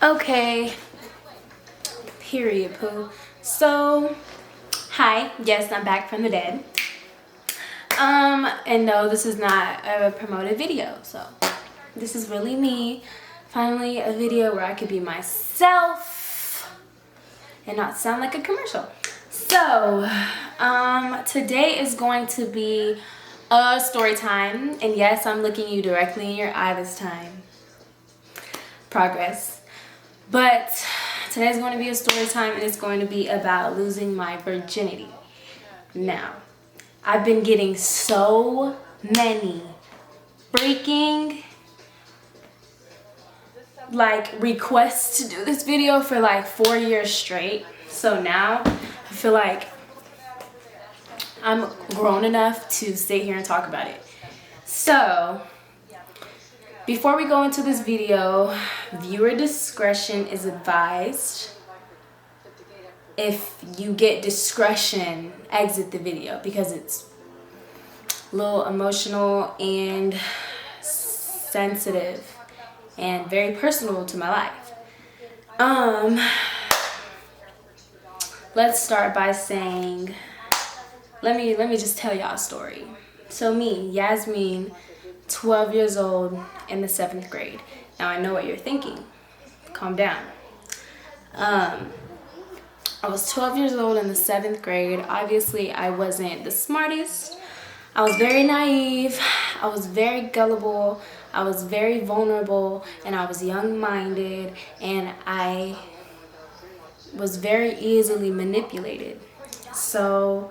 Okay, period, poo. So, hi, yes, I'm back from the dead. And no, this is not a promoted video, so this is really me. Finally, a video where I could be myself and not sound like a commercial. So, today is going to be a story time, and yes, I'm looking you directly in your eye this time. Progress. But today's going to be a story time, and it's going to be about losing my virginity. Now, I've been getting so many freaking requests to do this video for 4 years straight. So now I feel like I'm grown enough to sit here and talk about it. So before we go into this video, viewer discretion is advised. If you get discretion, exit the video because it's a little emotional and sensitive and very personal to my life. Let's start by saying, let me just tell y'all a story. So me, Yasmin, 12 years old in the 7th grade. Now I know what you're thinking. Calm down. I was 12 years old in the 7th grade. Obviously, I wasn't the smartest. I was very naive. I was very gullible. I was very vulnerable, and I was young-minded, and I was very easily manipulated. So,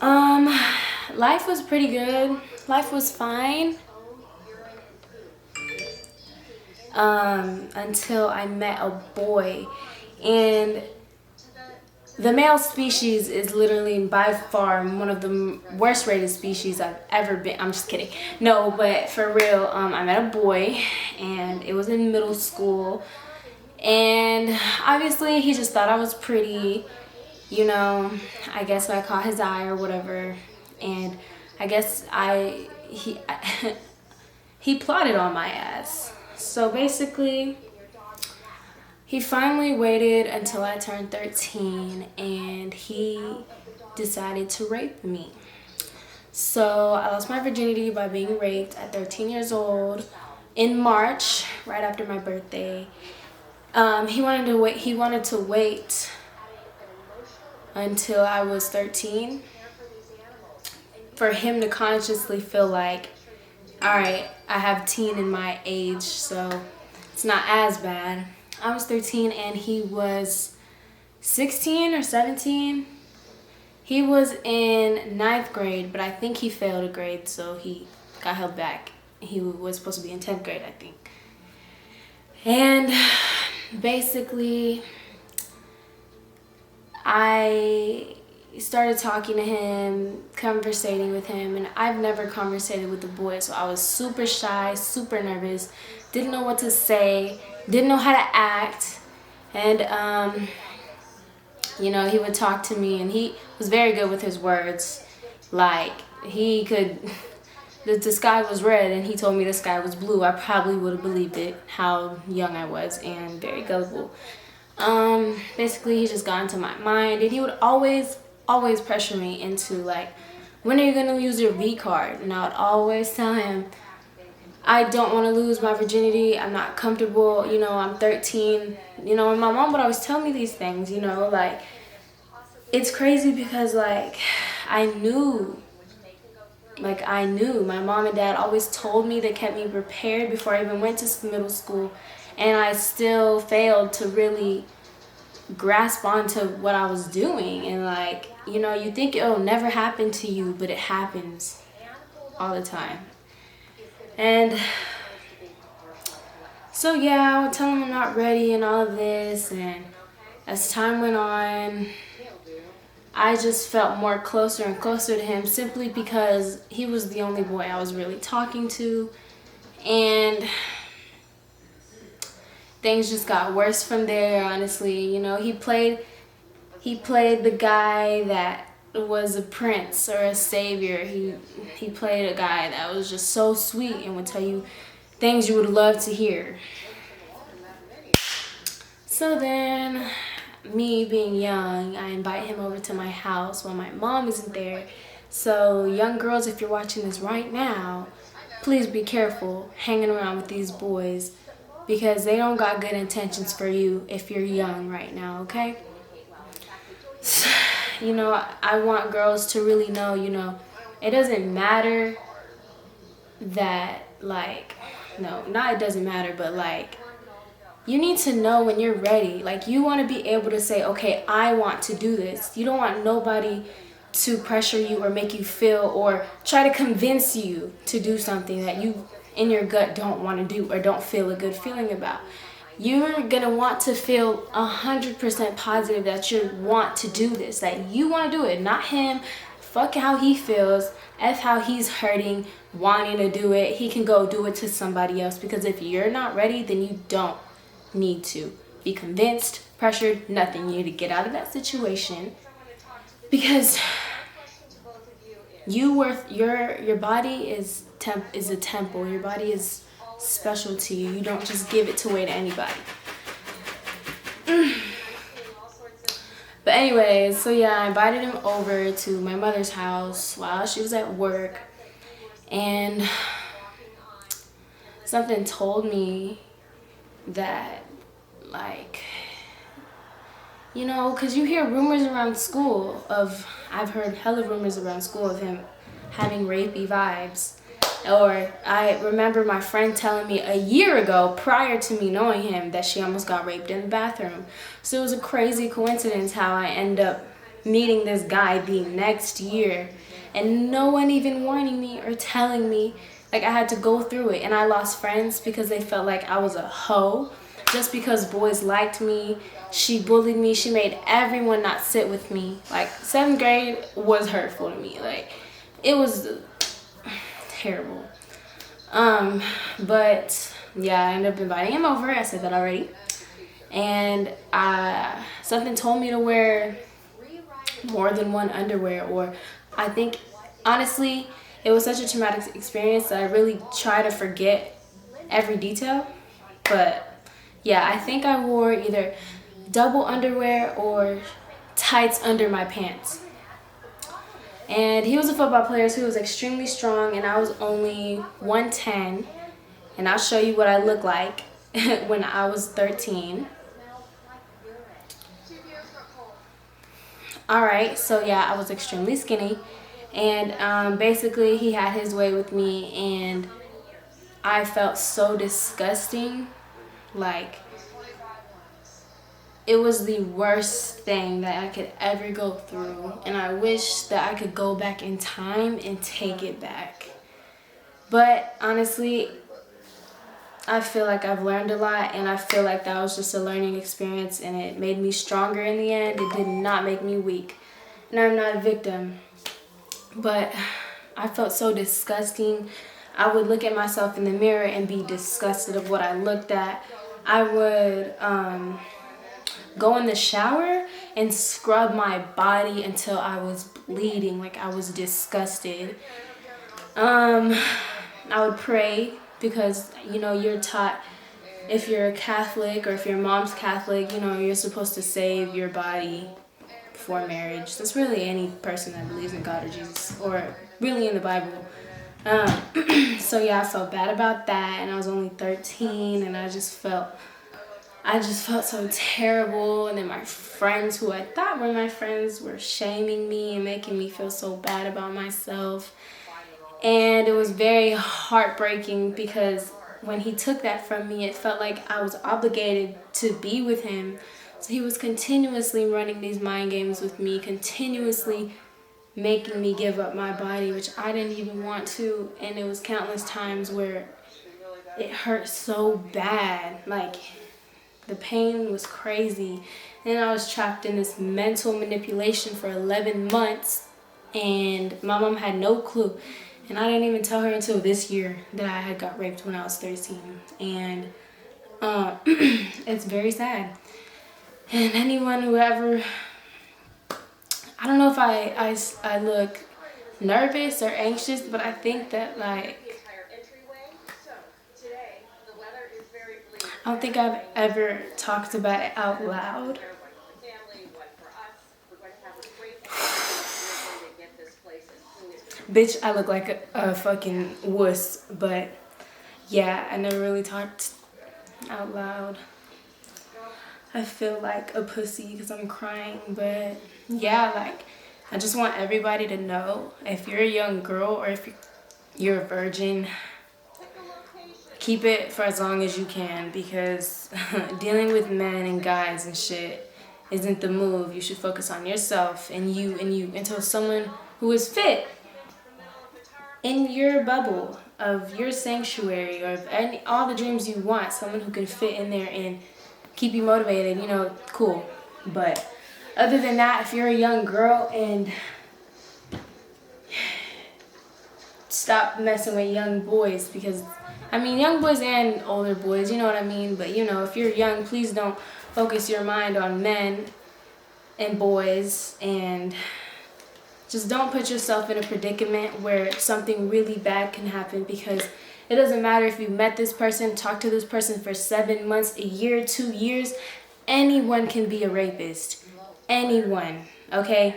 life was pretty good. Life was fine. Until I met a boy, and the male species is literally by far one of the worst rated species I've ever been. I'm just kidding. No, but for real, I met a boy, and it was in middle school, and obviously he just thought I was pretty, I guess I caught his eye or whatever, and I guess he plotted on my ass. So basically, he finally waited until I turned 13, and he decided to rape me. So I lost my virginity by being raped at 13 years old in March, right after my birthday. He wanted to wait until I was 13 for him to consciously feel like, all right, I have teen in my age, so it's not as bad. I was 13 and he was 16 or 17. He was in 9th grade, but I think he failed a grade, so he got held back. He was supposed to be in 10th grade, I think. And basically, I started talking to him, conversating with him, and I've never conversated with a boy, so I was super shy, super nervous, didn't know what to say, didn't know how to act, and he would talk to me, and he was very good with his words. He could, the sky was red, and he told me the sky was blue. I probably would have believed it, how young I was and very gullible. Basically, he just got into my mind, and he would always pressure me into when are you gonna use your V card? And I would always tell him, I don't want to lose my virginity. I'm not comfortable. I'm 13. And my mom would always tell me these things. It's crazy because I knew. My mom and dad always told me. They kept me prepared before I even went to middle school, and I still failed to really grasp onto what I was doing. And you think it'll never happen to you, but it happens all the time. And so yeah, I would tell him I'm not ready and all of this, and as time went on, I just felt more closer and closer to him simply because he was the only boy I was really talking to, and things just got worse from there, honestly. He played the guy that was a prince or a savior. He played a guy that was just so sweet and would tell you things you would love to hear. So then, me being young, I invite him over to my house while my mom isn't there. So young girls, if you're watching this right now, please be careful hanging around with these boys because they don't got good intentions for you if you're young right now, okay? You know, I want girls to really know, you know, it doesn't matter that, like, no, not it doesn't matter, but like, you need to know when you're ready. Like, you want to be able to say, okay, I want to do this. You don't want nobody to pressure you or make you feel or try to convince you to do something that you in your gut don't want to do or don't feel a good feeling about. You're gonna want to feel 100% positive that you want to do this, that you want to do it, not him. Fuck how he feels, F how he's hurting, wanting to do it. He can go do it to somebody else, because if you're not ready, then you don't need to be convinced, pressured, nothing. You need to get out of that situation, because your body is a temple. Your body is special to you. You don't just give it away to anybody. But anyways, so yeah, I invited him over to my mother's house while she was at work, and something told me that, like, you know, because you hear rumors around school of, I've heard hella rumors around school of him having rapey vibes. Or I remember my friend telling me a year ago, prior to me knowing him, that she almost got raped in the bathroom. So it was a crazy coincidence how I end up meeting this guy the next year, and no one even warning me or telling me. Like, I had to go through it, and I lost friends because they felt like I was a hoe. Just because boys liked me, she bullied me, she made everyone not sit with me. Like, 7th grade was hurtful to me. Like, it was terrible. But yeah, I ended up inviting him over. I said that already. And something told me to wear more than one underwear, or I think, honestly, it was such a traumatic experience that I really try to forget every detail. But yeah, I think I wore either double underwear or tights under my pants. And he was a football player, so he was extremely strong, and I was only 110. And I'll show you what I look like when I was 13. Alright, so yeah, I was extremely skinny. And basically, he had his way with me, and I felt so disgusting. Like, it was the worst thing that I could ever go through, and I wish that I could go back in time and take it back. But honestly, I feel like I've learned a lot, and I feel like that was just a learning experience, and it made me stronger in the end. It did not make me weak, and I'm not a victim. But I felt so disgusting. I would look at myself in the mirror and be disgusted of what I looked at. I would go in the shower and scrub my body until I was bleeding, like I was disgusted. I would pray, because, you know, you're taught, if you're a Catholic or if your mom's Catholic, you know, you're supposed to save your body before marriage. That's really any person that believes in God or Jesus, or really in the Bible. So yeah, I felt bad about that, and I was only 13, and I just felt so terrible. And then my friends, who I thought were my friends, were shaming me and making me feel so bad about myself. And it was very heartbreaking, because when he took that from me, it felt like I was obligated to be with him. So he was continuously running these mind games with me, continuously making me give up my body, which I didn't even want to. And it was countless times where it hurt so bad. Like, the pain was crazy. And I was trapped in this mental manipulation for 11 months. And my mom had no clue. And I didn't even tell her until this year that I had got raped when I was 13. And it's very sad. And anyone who ever, I don't know if I look nervous or anxious, but I think that, like, I don't think I've ever talked about it out loud. Bitch, I look like a fucking wuss, but yeah, I never really talked out loud. I feel like a pussy because I'm crying, but yeah, like, I just want everybody to know, if you're a young girl or if you're a virgin, keep it for as long as you can, because dealing with men and guys and shit isn't the move. You should focus on yourself and you until someone who is fit in your bubble of your sanctuary or of all the dreams you want, someone who can fit in there and keep you motivated, cool. But other than that, if you're a young girl, and stop messing with young boys, because young boys and older boys, you know what I mean? But if you're young, please don't focus your mind on men and boys, and just don't put yourself in a predicament where something really bad can happen, because it doesn't matter if you met this person, talked to this person for 7 months, a year, 2 years, anyone can be a rapist. Anyone, okay?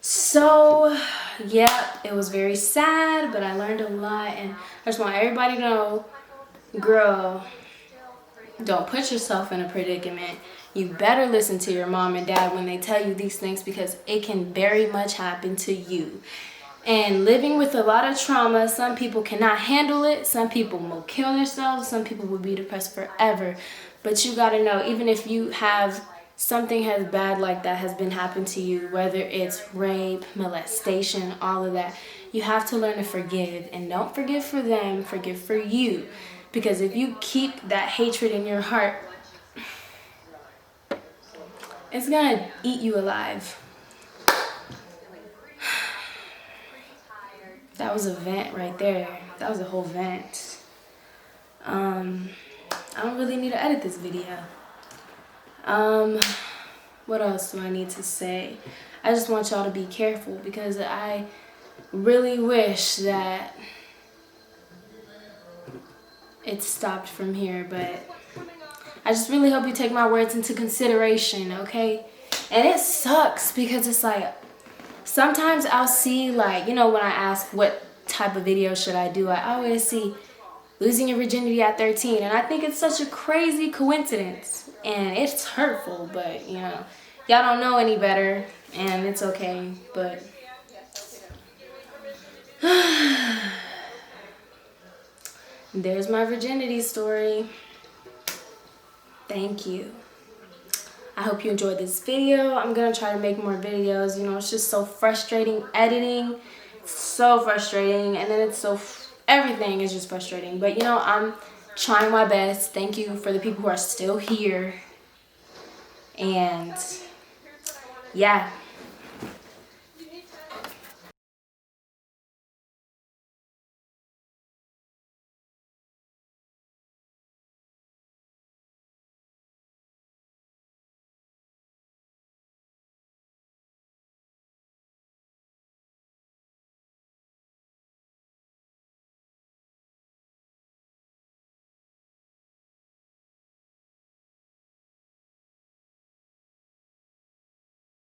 So, yeah, it was very sad, but I learned a lot, and I just want everybody to know, girl, don't put yourself in a predicament. You better listen to your mom and dad when they tell you these things, because it can very much happen to you. And living with a lot of trauma, some people cannot handle it. Some people will kill themselves. Some people will be depressed forever. But you gotta know, even if you have something as bad like that has been happened to you, whether it's rape, molestation, all of that, you have to learn to forgive. And don't forgive for them, forgive for you. Because if you keep that hatred in your heart, it's gonna eat you alive. That was a vent right there. That was a whole vent. I don't really need to edit this video. What else do I need to say? I just want y'all to be careful, because I really wish that it stopped from here, but I just really hope you take my words into consideration, okay? And it sucks, because it's like, sometimes I'll see, like, when I ask what type of video should I do, I always see losing your virginity at 13. And I think it's such a crazy coincidence. And it's hurtful, but, y'all don't know any better. And it's okay, but there's my virginity story. Thank you. I hope you enjoyed this video. I'm going to try to make more videos. It's just so frustrating editing. It's so frustrating. And then everything is just frustrating. But, I'm trying my best. Thank you for the people who are still here. And, yeah.